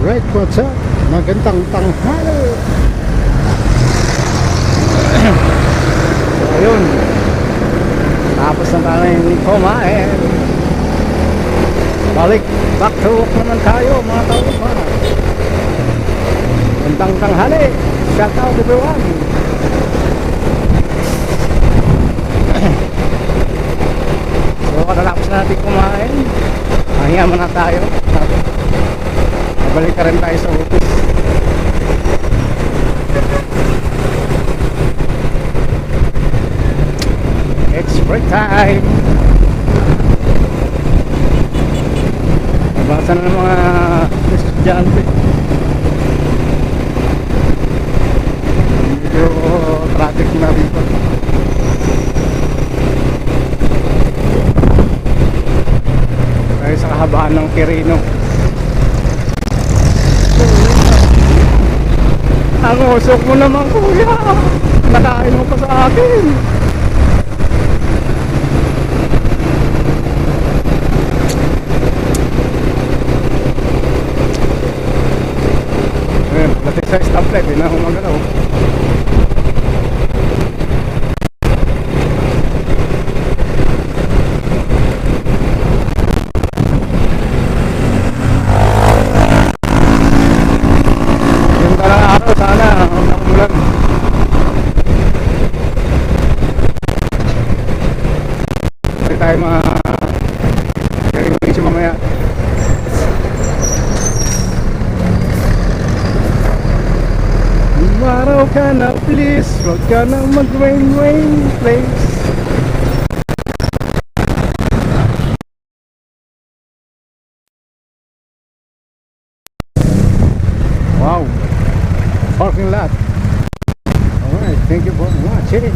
Alright, what's up? Magandang tanghali. So ayun, tapos na tayo kumain. Balik, back to work naman tayo mga taupa. Magandang tanghali. Shout out everyone. So katatapos na natin kumain, mahinga muna tayo. Balik ka rin tayo sa office. It's break time. Nabasa na ng mga estudyante. Medyo traffic na rito. Tayo sa kahabaan ng Quirino. Ang usok mo naman, kuya. Nakain mo pa sa akin. Ayan, latik sa stoplight. Hindi na ako magalaw. Sana umulan. Pwede tayo mag-carry mamaya. Umaraw ka na please, huwag ka na mag-rain please. Wow, parking lot. Alright, thank you for watching.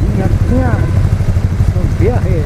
Ingat-ingat sa biyahe.